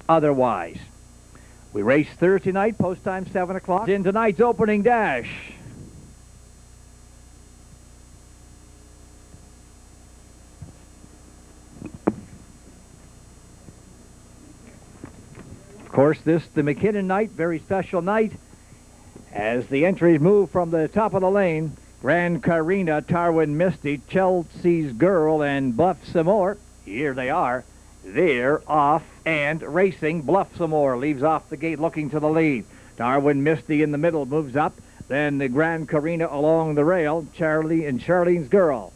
otherwise. We race Thursday night, post time 7 o'clock, in tonight's opening dash. Of course, this, the MacKinnon night, very special night. As the entries move from the top of the lane, Grand Carina, Tarwin Misty, Chelsea's Girl, and Bluff Some More. Here they are. They're off and racing. Bluff Some More leaves off the gate looking to the lead. Tarwin Misty in the middle moves up. Then the Grand Carina along the rail. Charlie and Charlene's Girl.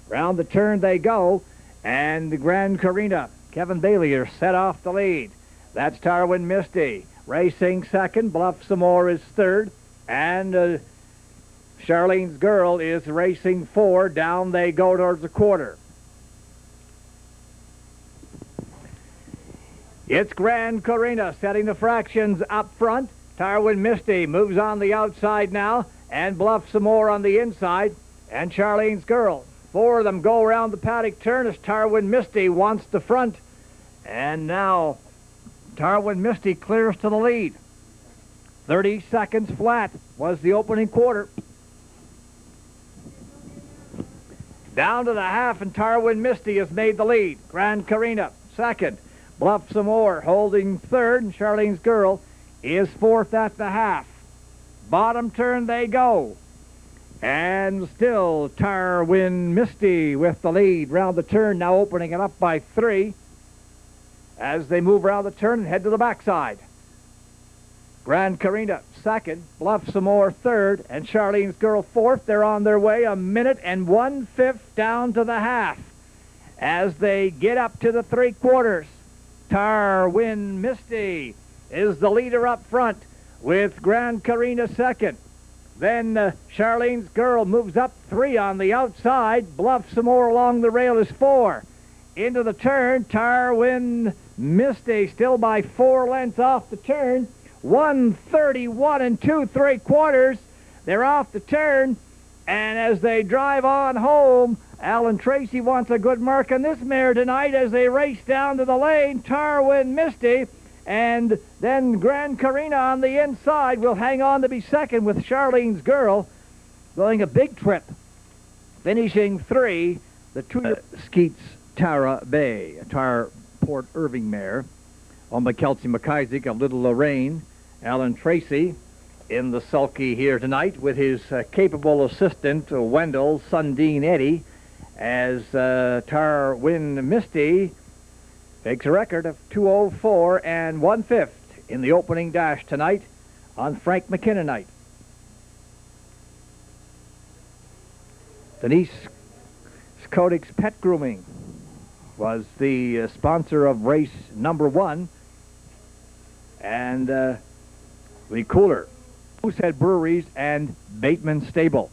Round the turn they go. And the Grand Carina, Kevin Bailey, are set off the lead. That's Tarwin Misty. Racing second. Bluff Some More is third. And Charlene's Girl is racing four. Down they go towards the quarter. It's Grand Carina setting the fractions up front. Tarwin Misty moves on the outside now. And Bluff Some More on the inside. And Charlene's Girl. Four of them go around the paddock turn as Tarwin Misty wants the front. And now Tarwin Misty clears to the lead. 30 seconds flat was the opening quarter. Down to the half, and Tarwin Misty has made the lead. Grand Carina second. Bluff Some More holding third, and Charlene's Girl is fourth at the half. Bottom turn they go. And still Tarwin Misty with the lead. Round the turn, now opening it up by 3 as they move around the turn and head to the backside. Grand Carina second, Bluff Some More third, and Charlene's Girl fourth. They're on their way, 1 and 1/5 down to the half. As they get up to the 3/4, Tarwin Misty is the leader up front with Grand Carina second. Then Charlene's Girl moves up 3 on the outside. Bluff Some More along the rail is 4. Into the turn, Tarwin Misty still by 4 lengths off the turn. 1:31 and 2/3. They're off the turn, and as they drive on home, Alan Tracy wants a good mark on this mare tonight as they race down to the lane. Tarwin Misty, and then Grand Carina on the inside will hang on to be second with Charlene's Girl going a big trip, finishing 3. The two Skeets Tara Bay, a Tar Port Irving mare, owned by Kelsey McIsaac of Little Lorraine. Alan Tracy in the sulky here tonight with his capable assistant, Wendell Sundin Eddy, as Tarwin Misty takes a record of 2:04 and 1/5 in the opening dash tonight on Frank MacKinnon night. Denise Kodik's Pet Grooming was the sponsor of race number 1, and the Cooler, Moosehead Breweries, and Bateman Stable.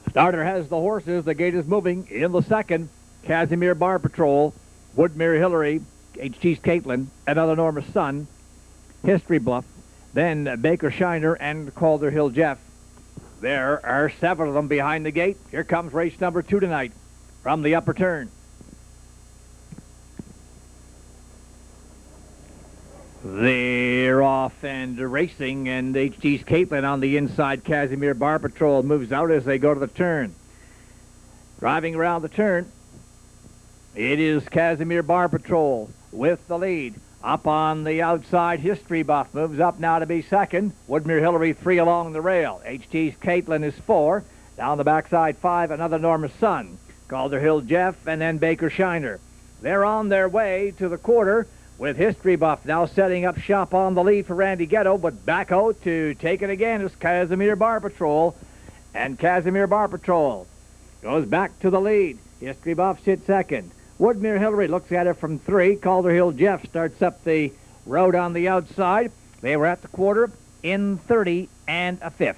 Starter has the horses. The gate is moving. In the second, Casimir Bar Patrol, Woodmere Hillary, H.T.'s Caitlin, Another Norma's Son, History Bluff, then Baker Shiner and Calder Hill Jeff. There are 7 of them behind the gate. Here comes race number 2 tonight from the upper turn. They're off and racing, and H.T.'s Caitlin on the inside. Casimir Bar Patrol moves out as they go to the turn. Driving around the turn, it is Casimir Bar Patrol with the lead. Up on the outside, History Buff moves up now to be second. Woodmere Hillary 3 along the rail. H.T.'s Caitlin is 4. Down the backside 5, Another Norma's Son, Calder Hill Jeff, and then Baker Shiner. They're on their way to the quarter, with History Buff now setting up shop on the lead for Randy Ghetto, but back out to take it again is Casimir Bar Patrol. And Casimir Bar Patrol goes back to the lead. History Buff sits second. Woodmere Hillary looks at it from 3. Calder Hill Jeff starts up the road on the outside. They were at the quarter in 30 and a 5th.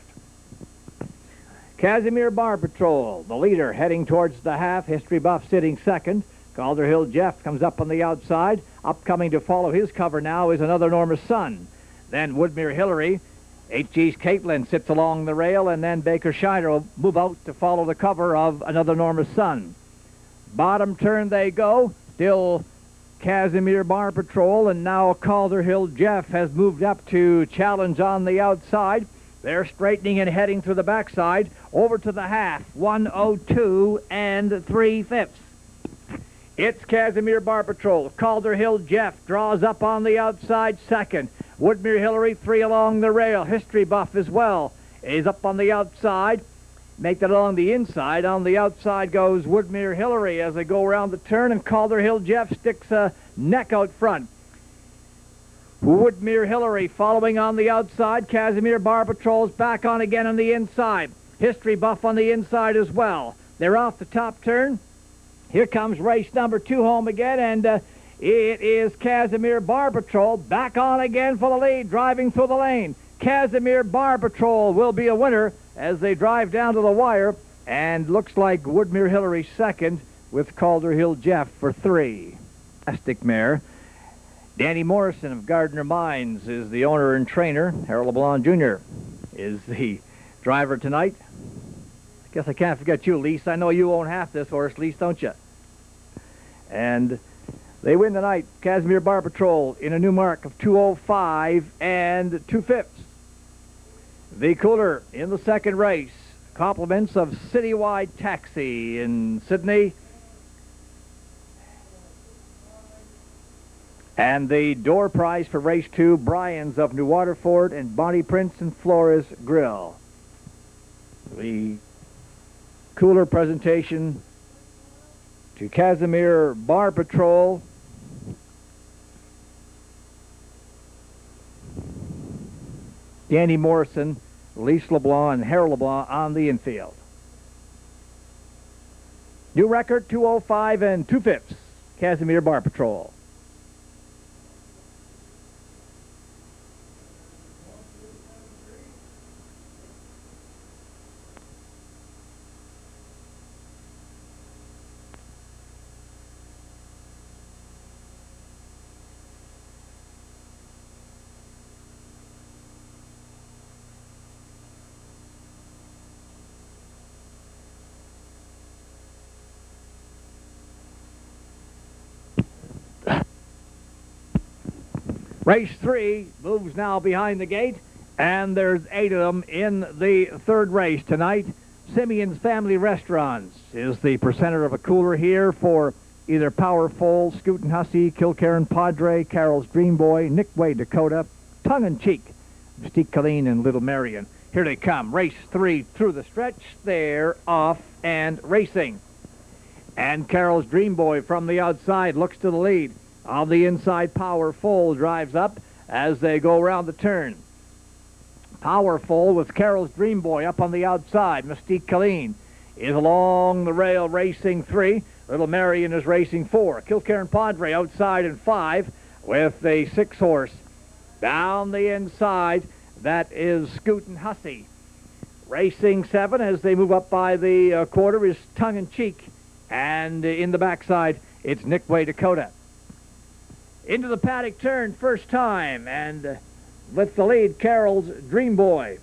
Casimir Bar Patrol, the leader, heading towards the half. History Buff sitting second. Calder Hill Jeff comes up on the outside. Upcoming to follow his cover now is Another Norma's Son. Then Woodmere Hillary. H.G.'s Caitlin sits along the rail, and then Baker Schneider will move out to follow the cover of Another Norma's Son. Bottom turn they go. Still Casimir Bar Patrol, and now Calder Hill Jeff has moved up to challenge on the outside. They're straightening and heading through the backside. Over to the half. 1:02 and 3/5. It's Casimir Bar Patrol. Calder Hill Jeff draws up on the outside second. Woodmere Hillary, 3 along the rail. History Buff as well is up on the outside. Make that along the inside. On the outside goes Woodmere Hillary as they go around the turn, and Calder Hill Jeff sticks a neck out front. Woodmere Hillary following on the outside. Casimir Bar Patrol's back on again on the inside. History Buff on the inside as well. They're off the top turn. Here comes race number 2 home again, and it is Casimir Bar Patrol back on again for the lead, driving through the lane. Casimir Bar Patrol will be a winner as they drive down to the wire, and looks like Woodmere Hillary second with Calder Hill Jeff for 3. Fantastic mare. Danny Morrison of Gardner Mines is the owner and trainer. Harold LeBlanc Jr. is the driver tonight. I guess I can't forget you, Lise. I know you own half this horse, Lise, don't you? And they win tonight. Casimir Bar Patrol in a new mark of 2:05 and 2/5. The cooler in the second race. Compliments of Citywide Taxi in Sydney. And the door prize for race 2, Brian's of New Waterford and Bonnie Prince and Flores Grill. The cooler presentation to Casimir Bar Patrol. Danny Morrison, Lise LeBlanc, and Harold LeBlanc on the infield. New record, 2:05 and 2/5. Casimir Bar Patrol. Race 3 moves now behind the gate, and there's 8 of them in the third race tonight. Simeon's Family Restaurants is the presenter of a cooler here for either Powerful, Scootin' Hussey, Kilcairn Padre, Carol's Dream Boy, Nick Way Dakota, Tongue in Cheek, Mystique Colleen, and Little Marion. Here they come. Race 3 through the stretch. They're off and racing. And Carol's Dream Boy from the outside looks to the lead. On the inside, Powerful drives up as they go around the turn. Powerful with Carol's Dream Boy up on the outside. Mystique Colleen is along the rail racing 3. Little Marion is racing 4. Kilcairn Padre outside in 5 with a 6-horse. Down the inside, that is Scootin' Hussey. Racing 7 as they move up by the quarter is Tongue in Cheek. And in the backside, it's Nick Way Dakota. Into the paddock turn first time, and with the lead, Carol's Dream Boy.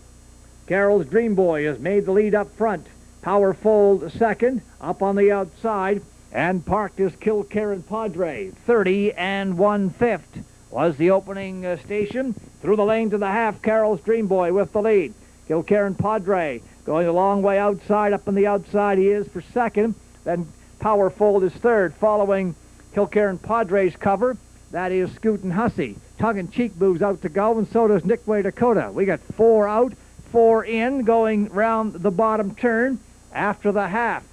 Carol's Dream Boy has made the lead up front. Powerful second, up on the outside, and parked is Kilcairn Padre. 30 and 1/5 was the opening station. Through the lane to the half, Carol's Dream Boy with the lead. Kilcairn Padre going a long way outside. Up on the outside he is for second. Then Powerful is third, following Kilcairn Padre's cover. That is Scootin' Hussey. Tongue in Cheek moves out to go, and so does Nick Way Dakota. We got 4 out, 4 in, going round the bottom turn after the half.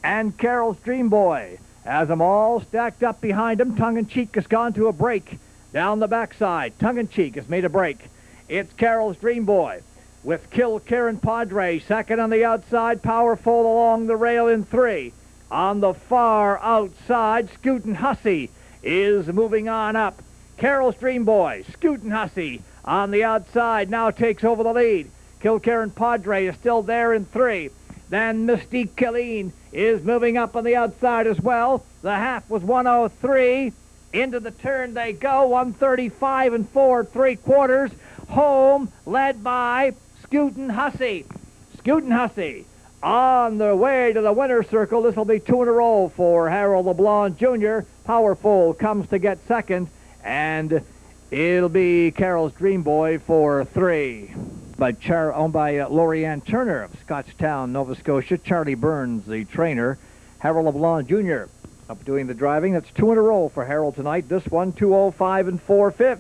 And Carol's Dream Boy has them all stacked up behind him. Tongue in Cheek has gone to a break down the backside. Tongue in Cheek has made a break. It's Carol's Dream Boy with Kilcairn Padre second on the outside. Powerful along the rail in 3. On the far outside, Scootin' Hussey is moving on up. Carol's Dream Boy, Scootin' Hussey on the outside now takes over the lead. Kilcairn Padre is still there in 3. Then Mystique Killeen is moving up on the outside as well. The half was 103. Into the turn they go, 135 and 4 3/4. Home, led by Scootin' Hussey. Scootin' Hussey on the way to the winner's circle. This will be 2 in a row for Harold LeBlanc Jr. Powerful comes to get second, and it'll be Carol's Dream Boy for 3. Owned by Lori-Ann Turner of Scotchtown, Nova Scotia. Charlie Burns, the trainer. Harold LeBlanc Jr. up doing the driving. That's 2 in a row for Harold tonight. This one, 2:05 and 4/5.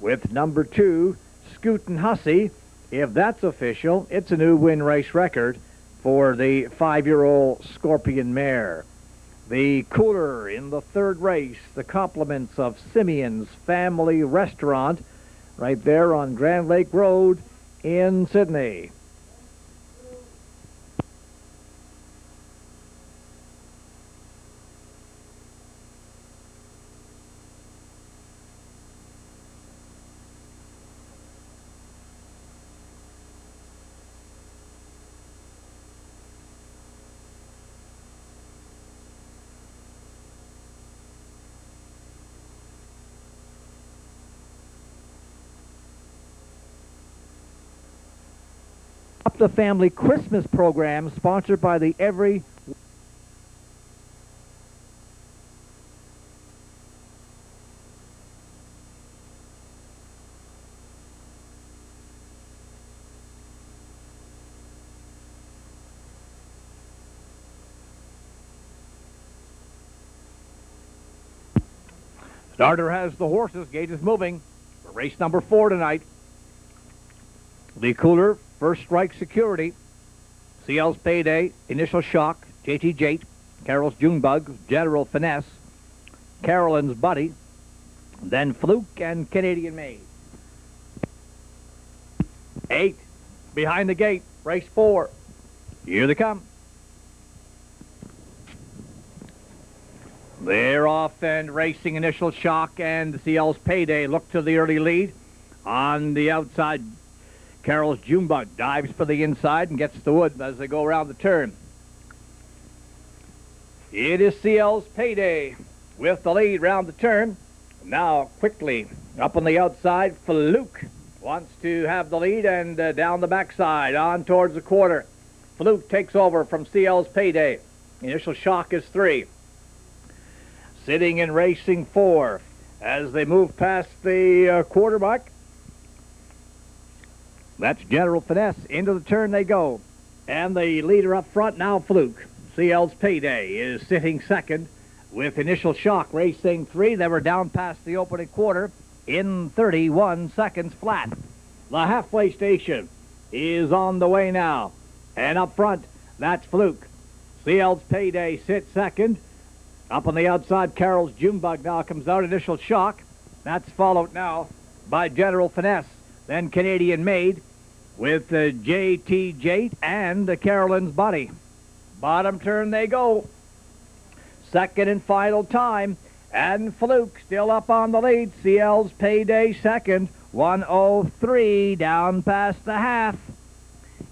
With number 2, Scootin' Hussey. If that's official, it's a new win race record for the 5-year-old Scorpion mare. The cooler in the 3rd race, the compliments of Simeon's Family Restaurant, right there on Grand Lake Road in Sydney. The family Christmas program sponsored by the Every Starter has the horses. Gate is moving for race number 4 tonight. The cooler, First Strike Security, CL's Payday, Initial Shock, JT Jate, Carol's Junebug, General Finesse, Carolyn's Buddy, then Fluke and Canadian Maid. 8 behind the gate, race 4. Here they come. They're off and racing. Initial Shock and CL's Payday look to the early lead. On the outside, Carol's Junebug dives for the inside and gets the wood as they go around the turn. It is CL's Payday with the lead round the turn. Now quickly up on the outside, Fluke wants to have the lead, and down the backside on towards the quarter. Fluke takes over from CL's Payday. Initial Shock is 3. Sitting in racing 4 as they move past the quarter mark. That's General Finesse. Into the turn they go. And the leader up front now, Fluke. CL's Payday is sitting second with Initial Shock racing 3. They were down past the opening quarter in 31 seconds flat. The halfway station is on the way now. And up front, that's Fluke. CL's Payday sits second. Up on the outside, Carol's Junebug now comes out. Initial Shock. That's followed now by General Finesse. Then Canadian Maid with JT Jate and Carolyn's Buddy. Bottom turn they go. Second and final time. And Fluke still up on the lead. CL's Payday second. 1:03 down past the half.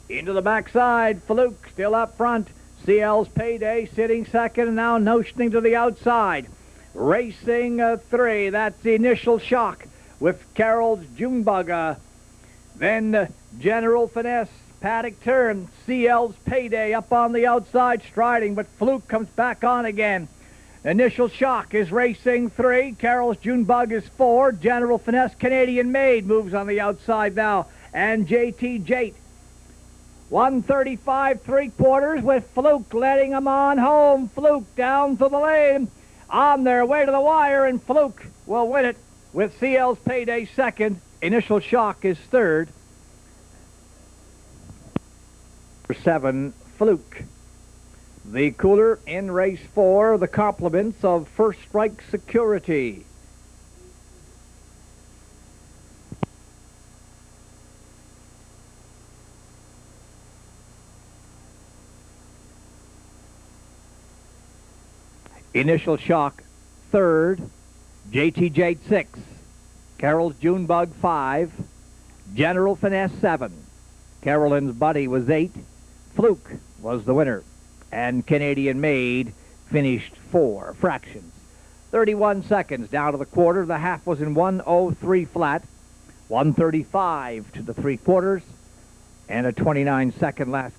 Into the backside. Fluke still up front. CL's Payday sitting second and now notioning to the outside. Racing 3. That's the Initial Shock with Carol's Junebug. Then General Finesse, paddock turn. CL's Payday up on the outside striding, but Fluke comes back on again. Initial Shock is racing 3. Carol's Junebug is 4. General Finesse, Canadian Maid moves on the outside now. And JT Jate. 135 3/4 with Fluke letting him on home. Fluke down to the lane. On their way to the wire, and Fluke will win it with CL's Payday second. Initial Shock is third. 7, Fluke. The cooler in race 4, the compliments of First Strike Security. Initial Shock, third. JT Jade, 6. Carol's Junebug, 5. General Finesse, 7. Carolyn's Buddy was 8. Fluke was the winner. And Canadian Maid finished 4 fractions. 31 seconds down to the quarter. The half was in 1:03 flat. 1:35 to the 3/4. And a 29-second last.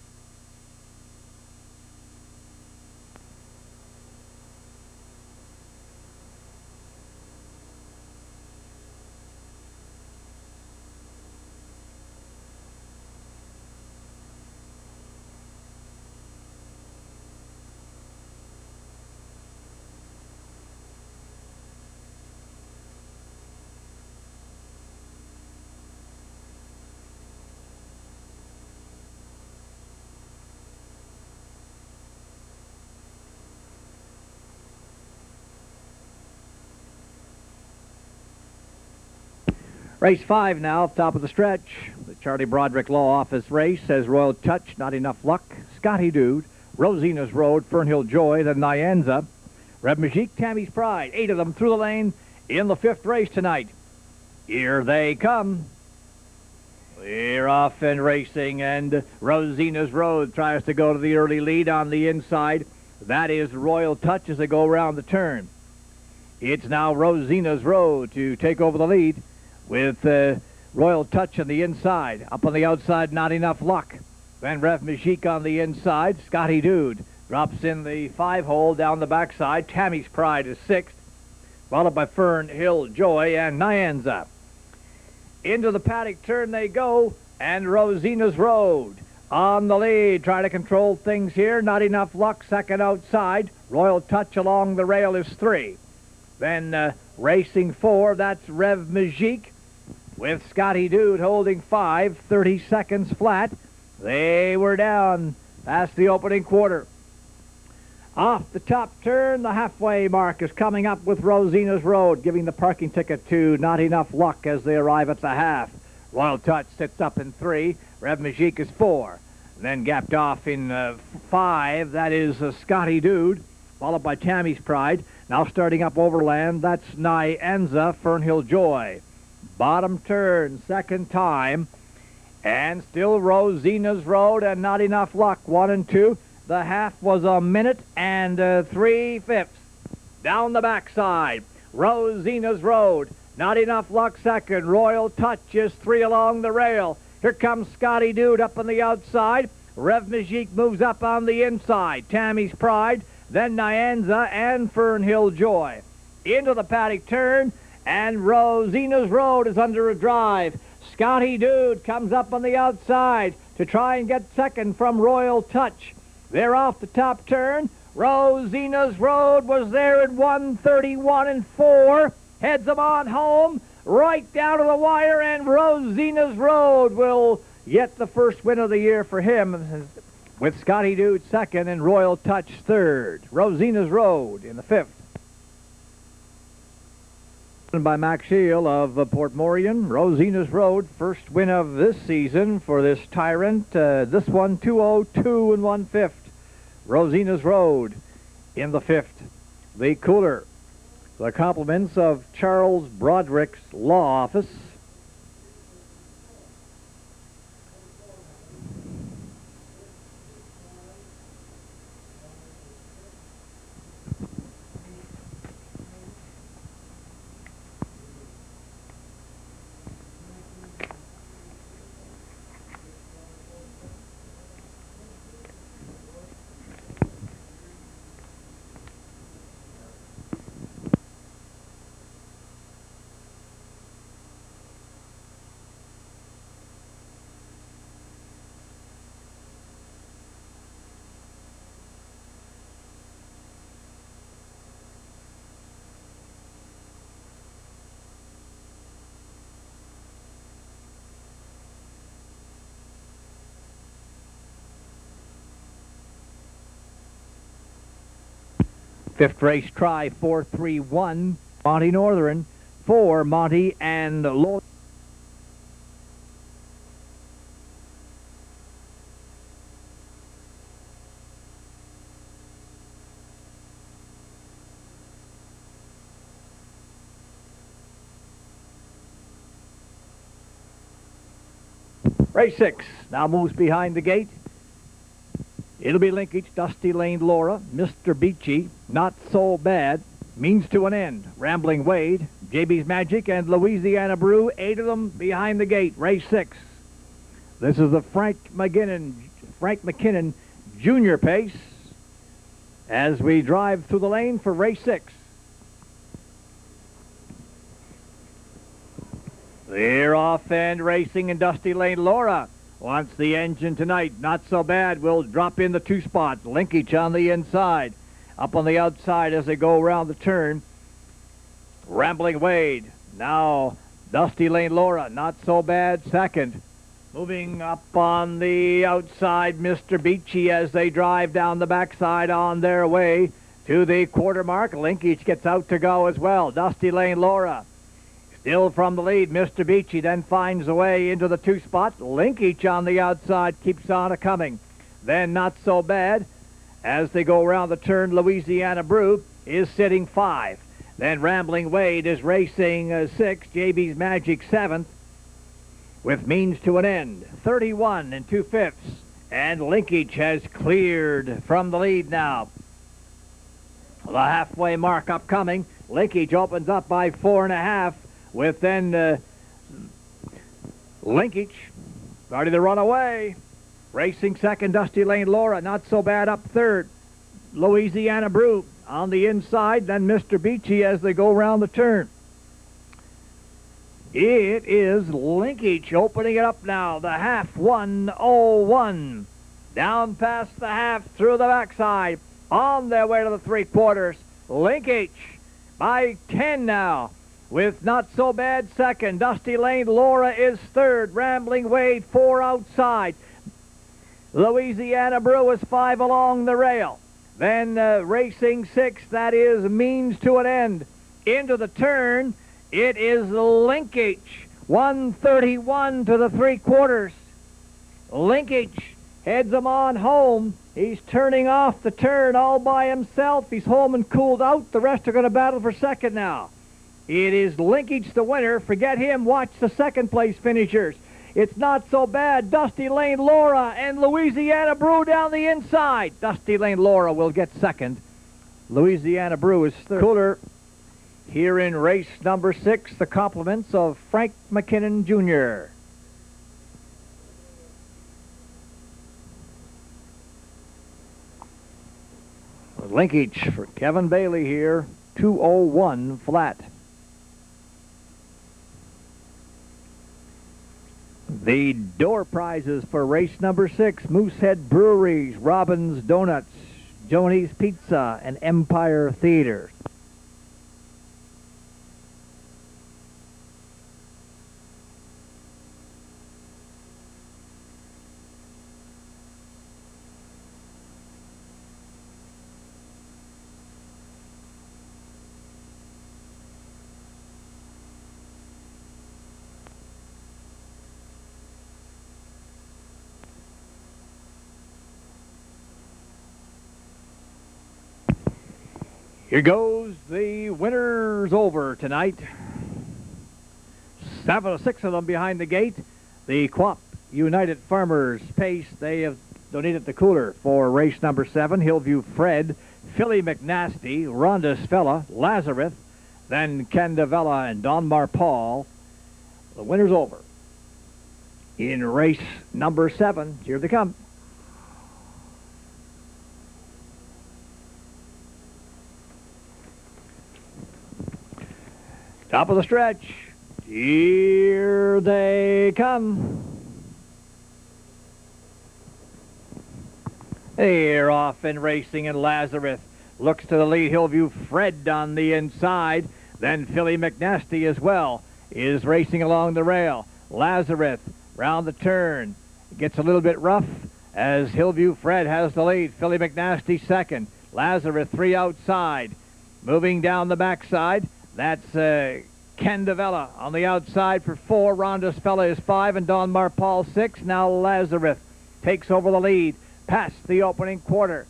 Race 5 now, top of the stretch. The Charlie Broderick Law Office race says Royal Touch, Not Enough Luck, Scotty Dude, Rosina's Road, Fernhill Joy, then Nyanza, Rev Majik, Tammy's Pride. 8 of them through the lane in the 5th race tonight. Here they come. We're off and racing, and Rosina's Road tries to go to the early lead on the inside. That is Royal Touch as they go around the turn. It's now Rosina's Road to take over the lead, with Royal Touch on the inside. Up on the outside, Not Enough Luck. Then Rev Majik on the inside. Scotty Dude drops in the 5-hole down the backside. Tammy's Pride is 6th, followed by Fernhill Joy and Nyanza. Into the paddock turn they go, and Rosina's Road on the lead. Try to control things here. Not Enough Luck second outside. Royal Touch along the rail is 3. Then racing 4, that's Rev Majik, with Scotty Dude holding 5, 30 seconds flat. They were down past the opening quarter. Off the top turn, the halfway mark is coming up with Rosina's Road, giving the parking ticket to Not Enough Luck as they arrive at the half. Royal Touch sits up in 3. Rev Majik is 4. Then gapped off in 5, that is Scotty Dude, followed by Tammy's Pride. Now starting up overland, that's Nyanza, Fernhill Joy. Bottom turn, second time, and still Rosina's Road and Not Enough Luck, 1 and 2. The half was 1 minute and 3/5. Down the backside, Rosina's Road, Not Enough Luck second. Royal Touch is 3 along the rail. Here comes Scotty Dude up on the outside. Rev Majik moves up on the inside. Tammy's Pride, then Nyanza and Fernhill Joy. Into the paddock turn, and Rosina's Road is under a drive. Scotty Dude comes up on the outside to try and get second from Royal Touch. They're off the top turn. Rosina's Road was there at 1:31 and 4. Heads them on home, right down to the wire, and Rosina's Road will get the first win of the year for him, with Scotty Dude second and Royal Touch third. Rosina's Road in the 5th. By Mac Shield of Portmorion. Rosina's Road, first win of this season for this Tyrant. This one 2:02 and 1/5. Rosina's Road in the 5th. The cooler. The compliments of Charles Broderick's Law Office. Fifth race try, 4-3-1, Monty Northern, 4, Monty and Lord. Race 6 now moves behind the gate. It'll be Linkage, Dusty Lane Laura, Mr. Beachy, Not So Bad, Means to an End, Rambling Wade, JB's Magic, and Louisiana Brew, 8 of them behind the gate. Race 6. This is the Frank MacKinnon Junior pace as we drive through the lane for race 6. They're off and racing in Dusty Lane Laura. Wants the engine tonight. Not So Bad will drop in the 2 spots. Linkage on the inside. Up on the outside as they go around the turn. Rambling Wade. Now Dusty Lane Laura. Not So Bad second. Moving up on the outside, Mr. Beachy as they drive down the backside on their way to the quarter mark. Linkage gets out to go as well. Dusty Lane Laura still from the lead. Mr. Beachy then finds a way into the 2 spot. Linkage on the outside keeps on a-coming. Then Not So Bad as they go around the turn. Louisiana Brew is sitting 5. Then Rambling Wade is racing 6. JB's Magic 7th. With Means to an End, 31 2/5. And Linkage has cleared from the lead now. The halfway mark upcoming. Linkage opens up by 4.5, with then Linkage starting to run away. Racing second, Dusty Lane Laura, Not So Bad up third. Louisiana Brew on the inside, then Mr. Beachy as they go around the turn. It is Linkage opening it up now. The half 1:01. Down past the half through the backside. On their way to the 3/4. Linkage by 10 now. With Not So Bad second. Dusty Lane Laura is third. Rambling Wade 4 outside. Louisiana Brew is 5 along the rail. Then racing 6. That is Means to an End. Into the turn. It is Linkage, 1:31 to the 3/4. Linkage heads him on home. He's turning off the turn all by himself. He's home and cooled out. The rest are going to battle for second now. It is Linkage the winner. Forget him. Watch the second place finishers. It's Not So Bad, Dusty Lane Laura, and Louisiana Brew down the inside. Dusty Lane Laura will get second. Louisiana Brew is third. Cooler. Here in race number 6, the compliments of Frank MacKinnon Jr. Linkage for Kevin Bailey here, 2:01 flat. The door prizes for race number 6, Moosehead Breweries, Robbins Donuts, Joni's Pizza, and Empire Theater. Here goes the winners over tonight. 6 of them behind the gate. The Quap United Farmers pace. They have donated the cooler for race number 7. Hillview Fred, Philly McNasty, Rhonda's Fella, Lazarus, then Candavella and Donmar Paul. The winners over. In race number 7, here they come. Top of the stretch. Here they come. They're off and racing, and Lazarus looks to the lead. Hillview Fred on the inside. Then Philly McNasty as well is racing along the rail. Lazarus round the turn. Gets a little bit rough as Hillview Fred has the lead. Philly McNasty second. Lazarus 3 outside. Moving down the backside. That's Candavella on the outside for 4. Rhonda's Fella is 5, and Donmar Paul 6. Now Lazarus takes over the lead past the opening quarter.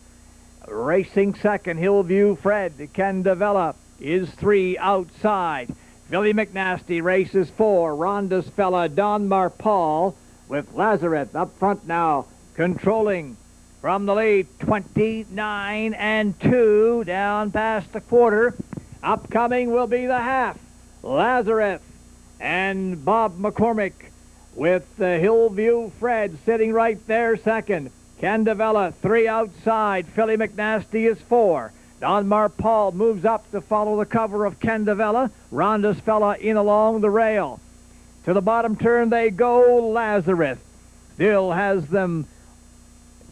Racing second, Hillview Fred. Candavella is 3 outside. Philly McNasty races 4. Rhonda's Fella, Donmar Paul, with Lazarus up front now, controlling from the lead, 29-2 down past the quarter. Upcoming will be the half. Lazarus and Bob McCormick with Hillview Fred sitting right there second. Candavella 3 outside. Philly McNasty is 4. Don Marpal moves up to follow the cover of Candavella. Ronda's fella in along the rail. To the bottom turn they go. Lazarus still has them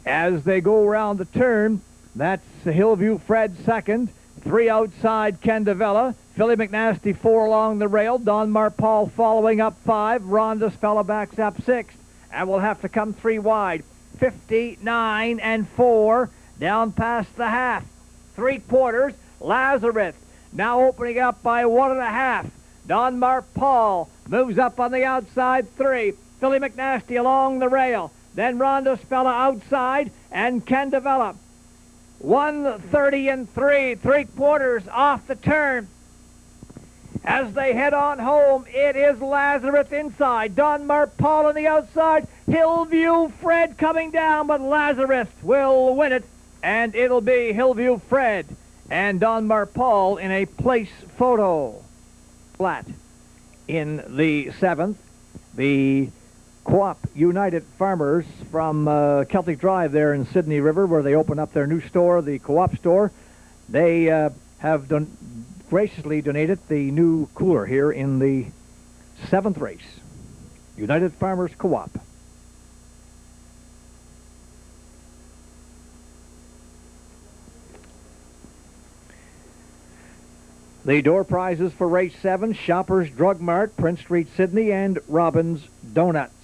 as they go around the turn. That's Hillview Fred second. 3 outside Candavella. Philly McNasty 4 along the rail. Don Marpal following up 5. Ronda's fella backs up 6th. And will have to come 3 wide. 59-4 down past the half. 3/4. Lazarus now opening up by 1.5. Don Marpal moves up on the outside 3. Philly McNasty along the rail. Then Ronda's fella outside and Candavella. 1:30-3. 3/4 off the turn. As they head on home, it is Lazarus inside. Don Marpal on the outside. Hillview Fred coming down, but Lazarus will win it. And it'll be Hillview Fred and Don Marpal in a place photo. Flat in the 7th. The Co-op United Farmers from Celtic Drive there in Sydney River, where they open up their new store, the Co-op store. They have graciously donated the new cooler here in the 7th race. United Farmers Co-op. The door prizes for race 7, Shoppers Drug Mart, Prince Street, Sydney, and Robbins Donuts.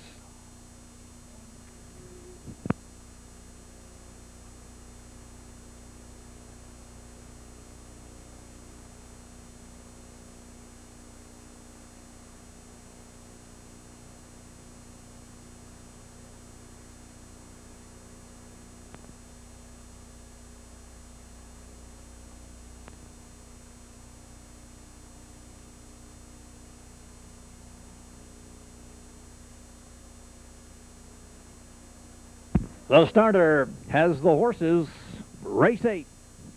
The starter has the horses. Race 8,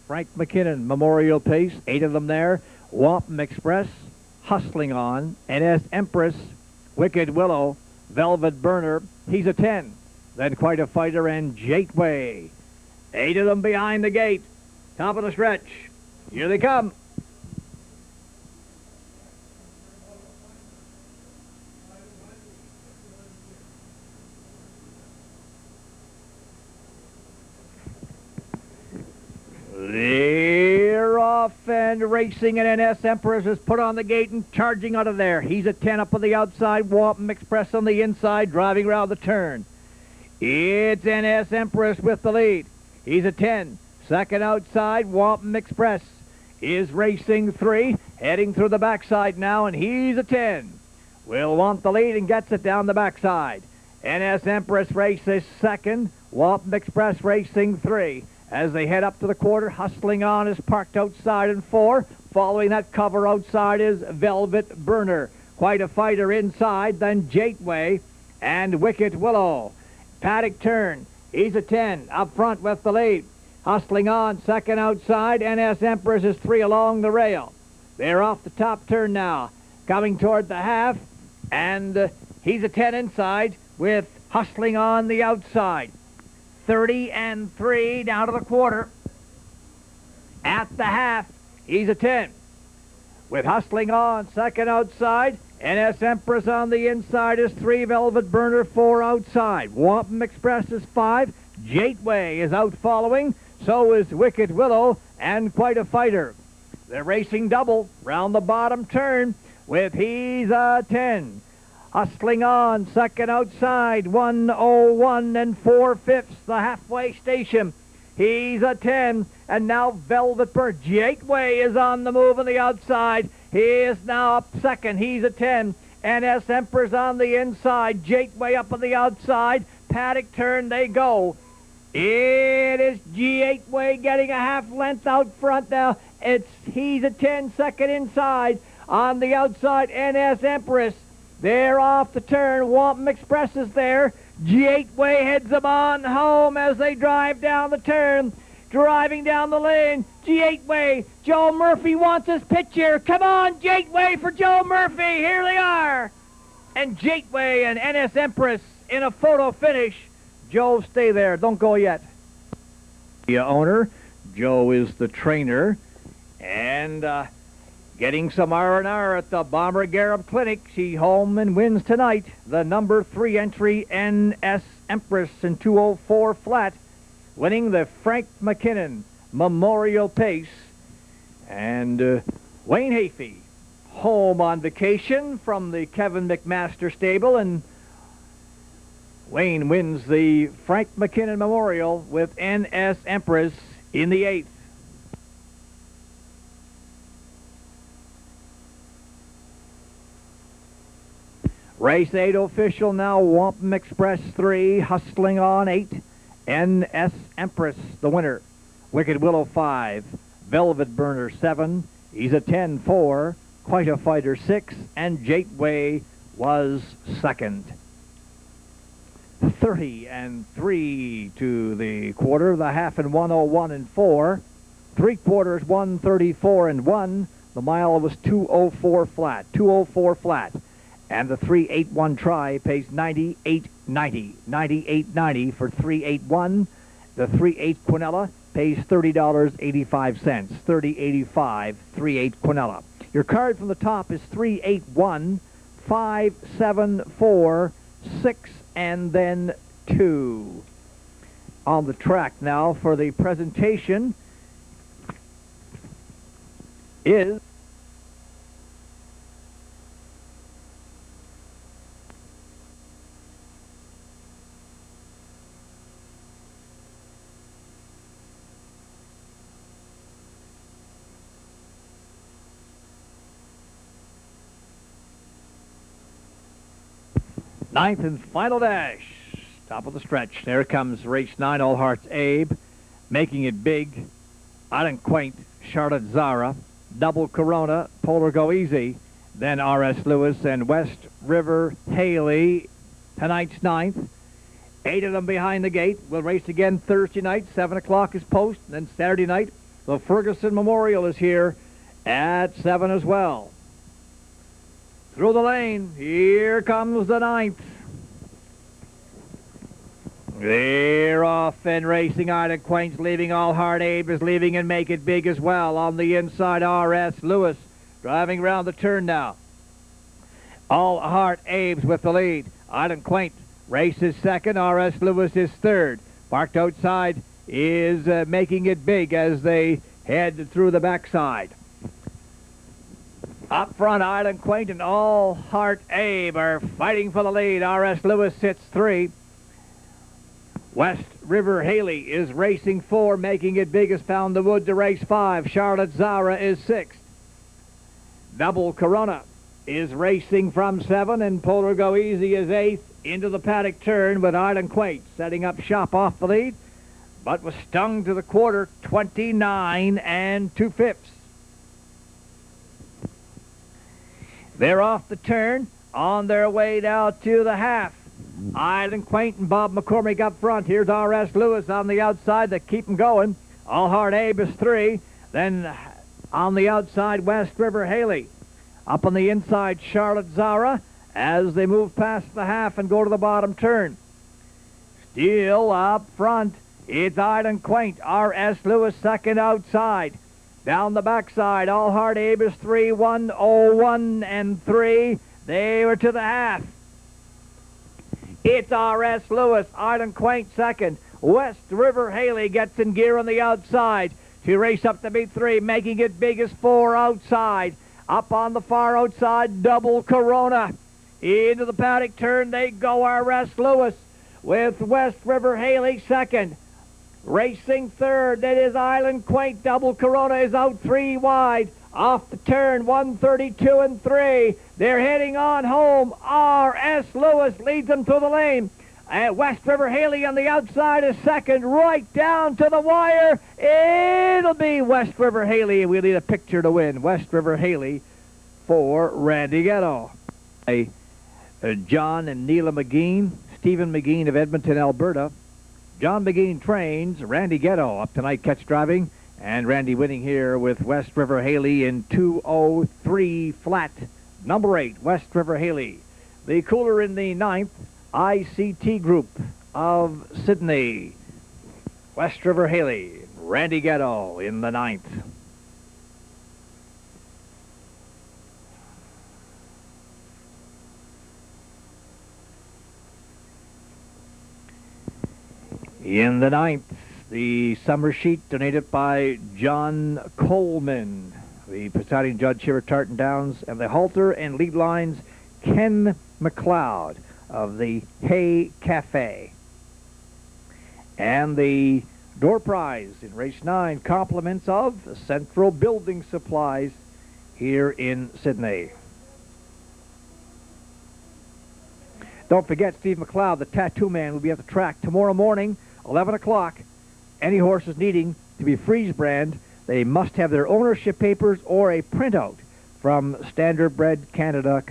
Frank MacKinnon, Memorial Pace, 8 of them there. Wampum Express, Hustling On, N.S. Empress, Wicked Willow, Velvet Burner, he's a 10. Then Quite a Fighter and Gateway. 8 of them behind the gate. Top of the stretch. Here they come. They're off and racing, and N.S. Empress is put on the gate and charging out of there. He's a 10 up on the outside, Wampum Express on the inside, driving around the turn. It's N.S. Empress with the lead. He's a 10. Second outside, Wampum Express is racing 3, heading through the backside now, and he's a 10. Will want the lead and gets it down the backside. N.S. Empress races second, Wampum Express racing 3. As they head up to the quarter, Hustling On is parked outside in 4. Following that cover outside is Velvet Burner. Quite a Fighter inside, then Gateway and Wicked Willow. Paddock turn. He's a 10 up front with the lead. Hustling On second outside. N.S. Empress is 3 along the rail. They're off the top turn now, coming toward the half, and he's a 10 inside with Hustling On the outside. 30-3 down to the quarter. At the half, he's a 10. With Hustling On second outside, N.S. Empress on the inside is 3, Velvet Burner 4 outside. Wampum Express is 5, Gateway is out following, so is Wicked Willow and Quite a Fighter. They're racing double round the bottom turn with he's a 10. Hustling On, second outside, 1:01 and 4/5, the halfway station. He's a 10, and now Velvet Burner. Gateway is on the move on the outside. He is now up second. He's a 10. N.S. Empress on the inside. Gateway up on the outside. Paddock turn, they go. It is Gateway getting a half length out front now. He's a 10, second inside. On the outside, N.S. Empress. They're off the turn. Wampum Express is there. Gateway heads them on home as they drive down the turn. Driving down the lane, Gateway. Joe Murphy wants his picture. Come on, Gateway for Joe Murphy. Here they are. And Gateway and N.S. Empress in a photo finish. Joe, stay there. Don't go yet. The owner, Joe is the trainer. And getting some R&R at the Bomber Garib Clinic. She home and wins tonight. The number 3 entry, N.S. Empress in 204 flat. Winning the Frank MacKinnon Memorial Pace. And Wayne Hafey, home on vacation from the Kevin McMaster stable. And Wayne wins the Frank MacKinnon Memorial with N.S. Empress in the 8th. Race 8 official now, Wampum Express 3, hustling on 8. N.S. Empress, the winner. Wicked Willow 5, Velvet Burner 7, he's a 10-4, Quite a Fighter 6, and Gateway was second. 30 and 3 to the quarter, the half and 101 and 4, 3/4 134 and 1, the mile was 204 flat, 204 flat. And the 381 try pays $98.90. $98.90 for 381. The 38 Quinella pays $30.85. $30.85, 38 Quinella. Your card from the top is 381, 5, 7, 4, 6, and then 2. On the track now for the presentation is ninth and final dash. Top of the stretch. There comes race 9, All Hearts Abe. Making it big. Island Quaint, Charlotte Zara. Double Corona, Polar Go Easy. Then R.S. Lewis and West River Haley. Tonight's 9th. 8 of them behind the gate. We'll race again Thursday night. 7 o'clock is post. And then Saturday night, the Ferguson Memorial is here at 7 as well. Through the lane, here comes the 9th. They're off and racing. Island Quaint's leaving. All Heart Abe is leaving and Make It Big as well. On the inside, R.S. Lewis driving around the turn now. All Heart Abe's with the lead. Island Quaint races second. R.S. Lewis is third. Parked outside is Making It Big as they head through the backside. Up front, Island Quaint and All Heart Abe are fighting for the lead. R.S. Lewis sits 3. West River Haley is racing 4. Making It Big has found the wood to race 5. Charlotte Zara is 6th. Double Corona is racing from 7, and Polar Go Easy is 8th. Into the paddock turn with Island Quaint setting up shop off the lead, but was stung to the quarter, 29 and 2/5. They're off the turn, on their way now to the half. Island Quaint and Bob McCormick up front. Here's R.S. Lewis on the outside to keep them going. All Heart Abe is 3. Then on the outside, West River Haley. Up on the inside, Charlotte Zara as they move past the half and go to the bottom turn. Still up front, it's Island Quaint. R.S. Lewis second outside. Down the backside, All Heart Abe is 3, 1, 0, 1, and 3. They were to the half. It's R.S. Lewis, Island Quaint second. West River Haley gets in gear on the outside to race up to beat 3. Making It Big is 4 outside. Up on the far outside, Double Corona. Into the paddock turn they go, R.S. Lewis with West River Haley second. Racing third, that is Island Quaint. Double Corona is out 3 wide. Off the turn, 132 and 3. They're heading on home. R.S. Lewis leads them to the lane. West River Haley on the outside is second, right down to the wire. It'll be West River Haley. We'll need a picture to win. West River Haley for Randy Ghetto. John and Neela McGeen, Stephen McGeen of Edmonton, Alberta. John McGeen trains Randy Ghetto up tonight catch driving, and Randy winning here with West River Haley in 2:03 flat. Number 8, West River Haley. The cooler in the 9th, ICT Group of Sydney. West River Haley, Randy Ghetto in the 9th. In the 9th, the summer sheet donated by John Coleman, the presiding judge here at Tartan Downs, and the halter and lead lines, Ken McLeod of the Hay Cafe. And the door prize in race 9, compliments of Central Building Supplies here in Sydney. Don't forget, Steve McLeod, the tattoo man, will be at the track tomorrow morning, 11 o'clock. Any horses needing to be freeze brand, they must have their ownership papers or a printout from Standard Bred Canada.